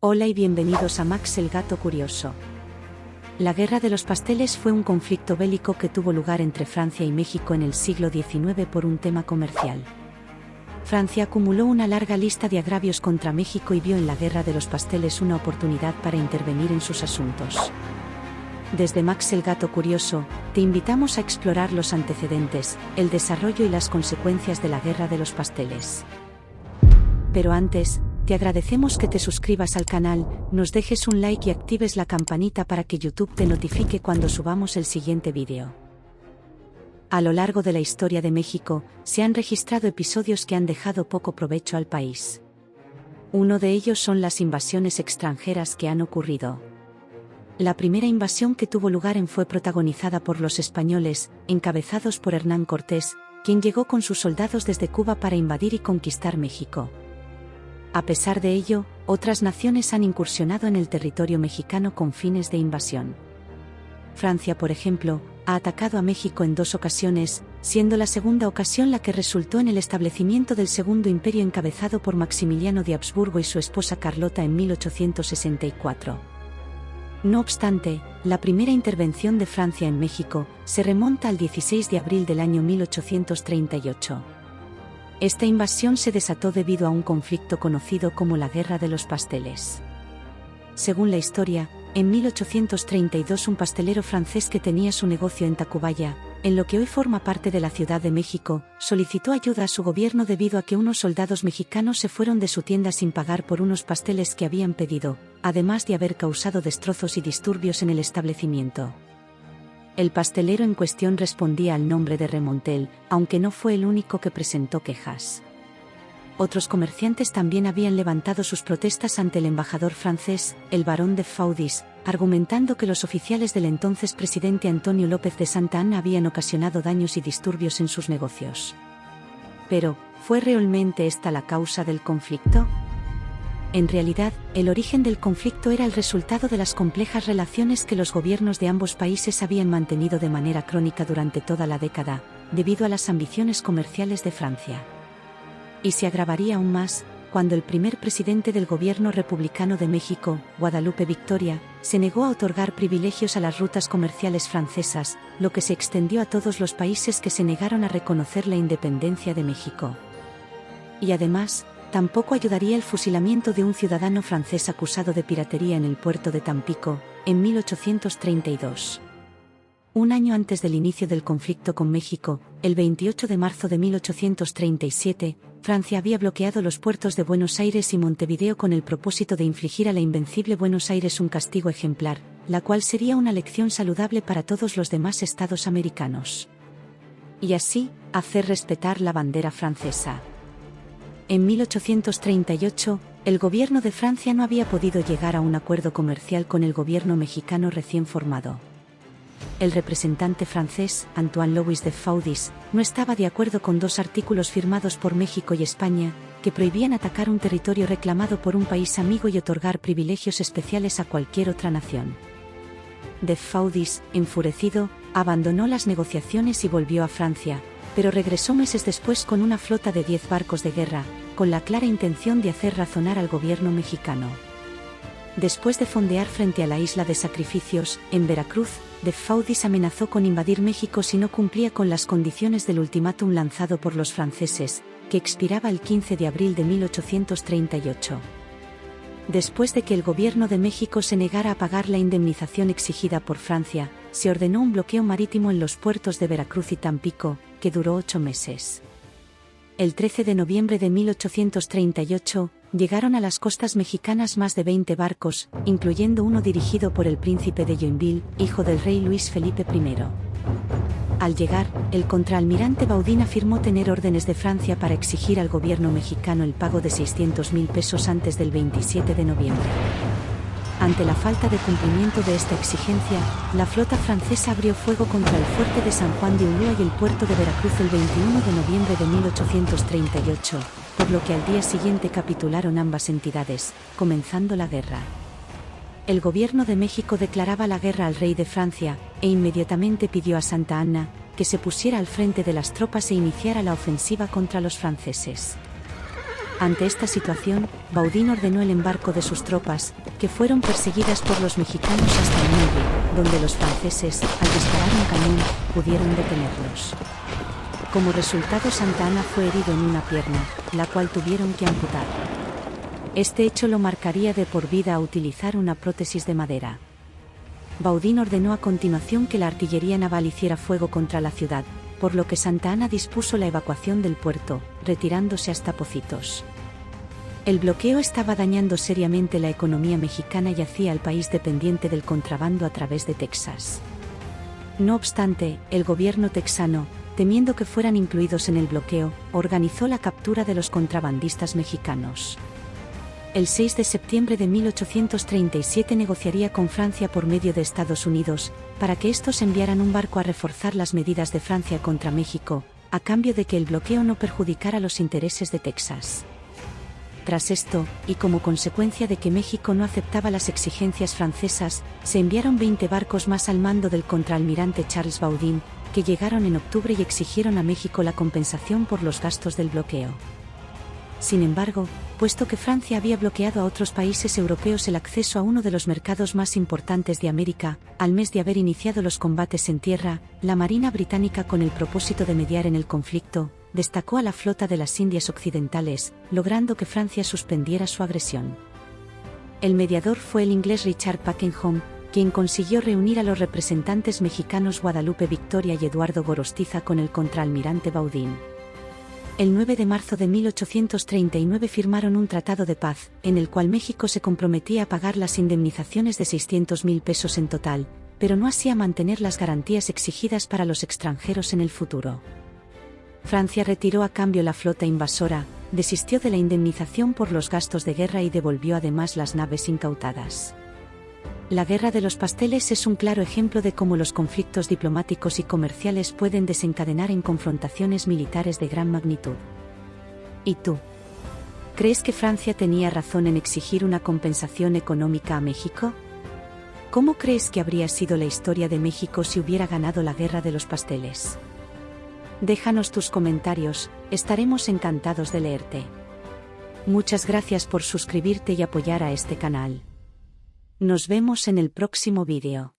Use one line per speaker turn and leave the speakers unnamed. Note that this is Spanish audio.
Hola y bienvenidos a Max el Gato Curioso. La Guerra de los Pasteles fue un conflicto bélico que tuvo lugar entre Francia y México en el siglo XIX por un tema comercial. Francia acumuló una larga lista de agravios contra México y vio en la Guerra de los Pasteles una oportunidad para intervenir en sus asuntos. Desde Max el Gato Curioso, te invitamos a explorar los antecedentes, el desarrollo y las consecuencias de la Guerra de los Pasteles. Pero antes, te agradecemos que te suscribas al canal, nos dejes un like y actives la campanita para que YouTube te notifique cuando subamos el siguiente vídeo. A lo largo de la historia de México, se han registrado episodios que han dejado poco provecho al país. Uno de ellos son las invasiones extranjeras que han ocurrido. La primera invasión que tuvo lugar fue protagonizada por los españoles, encabezados por Hernán Cortés, quien llegó con sus soldados desde Cuba para invadir y conquistar México. A pesar de ello, otras naciones han incursionado en el territorio mexicano con fines de invasión. Francia, por ejemplo, ha atacado a México en 2 ocasiones, siendo la segunda ocasión la que resultó en el establecimiento del Segundo Imperio encabezado por Maximiliano de Habsburgo y su esposa Carlota en 1864. No obstante, la primera intervención de Francia en México se remonta al 16 de abril del año 1838. Esta invasión se desató debido a un conflicto conocido como la Guerra de los Pasteles. Según la historia, en 1832 un pastelero francés que tenía su negocio en Tacubaya, en lo que hoy forma parte de la Ciudad de México, solicitó ayuda a su gobierno debido a que unos soldados mexicanos se fueron de su tienda sin pagar por unos pasteles que habían pedido, además de haber causado destrozos y disturbios en el establecimiento. El pastelero en cuestión respondía al nombre de Remontel, aunque no fue el único que presentó quejas. Otros comerciantes también habían levantado sus protestas ante el embajador francés, el barón de Faudis, argumentando que los oficiales del entonces presidente Antonio López de Santa Anna habían ocasionado daños y disturbios en sus negocios. Pero, ¿fue realmente esta la causa del conflicto? En realidad, el origen del conflicto era el resultado de las complejas relaciones que los gobiernos de ambos países habían mantenido de manera crónica durante toda la década, debido a las ambiciones comerciales de Francia. Y se agravaría aún más, cuando el primer presidente del gobierno republicano de México, Guadalupe Victoria, se negó a otorgar privilegios a las rutas comerciales francesas, lo que se extendió a todos los países que se negaron a reconocer la independencia de México. Y además, tampoco ayudaría el fusilamiento de un ciudadano francés acusado de piratería en el puerto de Tampico, en 1832. Un año antes del inicio del conflicto con México, el 28 de marzo de 1837, Francia había bloqueado los puertos de Buenos Aires y Montevideo con el propósito de infligir a la invencible Buenos Aires un castigo ejemplar, la cual sería una lección saludable para todos los demás estados americanos. Y así, hacer respetar la bandera francesa. En 1838, el gobierno de Francia no había podido llegar a un acuerdo comercial con el gobierno mexicano recién formado. El representante francés, Antoine Louis de Faudis, no estaba de acuerdo con 2 artículos firmados por México y España, que prohibían atacar un territorio reclamado por un país amigo y otorgar privilegios especiales a cualquier otra nación. De Faudis, enfurecido, abandonó las negociaciones y volvió a Francia, pero regresó meses después con una flota de 10 barcos de guerra, con la clara intención de hacer razonar al gobierno mexicano. Después de fondear frente a la isla de Sacrificios, en Veracruz, de Faudis amenazó con invadir México si no cumplía con las condiciones del ultimátum lanzado por los franceses, que expiraba el 15 de abril de 1838. Después de que el gobierno de México se negara a pagar la indemnización exigida por Francia, se ordenó un bloqueo marítimo en los puertos de Veracruz y Tampico, que duró 8 meses. El 13 de noviembre de 1838, llegaron a las costas mexicanas más de 20 barcos, incluyendo uno dirigido por el príncipe de Joinville, hijo del rey Luis Felipe I. Al llegar, el contraalmirante Baudin afirmó tener órdenes de Francia para exigir al gobierno mexicano el pago de 600,000 pesos antes del 27 de noviembre. Ante la falta de cumplimiento de esta exigencia, la flota francesa abrió fuego contra el fuerte de San Juan de Ulúa y el puerto de Veracruz el 21 de noviembre de 1838, por lo que al día siguiente capitularon ambas entidades, comenzando la guerra. El gobierno de México declaraba la guerra al rey de Francia, e inmediatamente pidió a Santa Anna que se pusiera al frente de las tropas e iniciara la ofensiva contra los franceses. Ante esta situación, Baudin ordenó el embarco de sus tropas, que fueron perseguidas por los mexicanos hasta el muelle, donde los franceses, al disparar un cañón, pudieron detenerlos. Como resultado, Santa Anna fue herido en una pierna, la cual tuvieron que amputar. Este hecho lo marcaría de por vida a utilizar una prótesis de madera. Baudin ordenó a continuación que la artillería naval hiciera fuego contra la ciudad, por lo que Santa Anna dispuso la evacuación del puerto, retirándose hasta Pocitos. El bloqueo estaba dañando seriamente la economía mexicana y hacía al país dependiente del contrabando a través de Texas. No obstante, el gobierno texano, temiendo que fueran incluidos en el bloqueo, organizó la captura de los contrabandistas mexicanos. El 6 de septiembre de 1837 negociaría con Francia por medio de Estados Unidos, para que estos enviaran un barco a reforzar las medidas de Francia contra México, a cambio de que el bloqueo no perjudicara los intereses de Texas. Tras esto, y como consecuencia de que México no aceptaba las exigencias francesas, se enviaron 20 barcos más al mando del contraalmirante Charles Baudin, que llegaron en octubre y exigieron a México la compensación por los gastos del bloqueo. Sin embargo, puesto que Francia había bloqueado a otros países europeos el acceso a uno de los mercados más importantes de América, al mes de haber iniciado los combates en tierra, la Marina británica, con el propósito de mediar en el conflicto, destacó a la flota de las Indias Occidentales, logrando que Francia suspendiera su agresión. El mediador fue el inglés Richard Pakenham, quien consiguió reunir a los representantes mexicanos Guadalupe Victoria y Eduardo Gorostiza con el contraalmirante Baudin. El 9 de marzo de 1839 firmaron un tratado de paz, en el cual México se comprometía a pagar las indemnizaciones de 600,000 pesos en total, pero no así a mantener las garantías exigidas para los extranjeros en el futuro. Francia retiró a cambio la flota invasora, desistió de la indemnización por los gastos de guerra y devolvió además las naves incautadas. La Guerra de los Pasteles es un claro ejemplo de cómo los conflictos diplomáticos y comerciales pueden desencadenar en confrontaciones militares de gran magnitud. ¿Y tú? ¿Crees que Francia tenía razón en exigir una compensación económica a México? ¿Cómo crees que habría sido la historia de México si hubiera ganado la Guerra de los Pasteles? Déjanos tus comentarios, estaremos encantados de leerte. Muchas gracias por suscribirte y apoyar a este canal. Nos vemos en el próximo vídeo.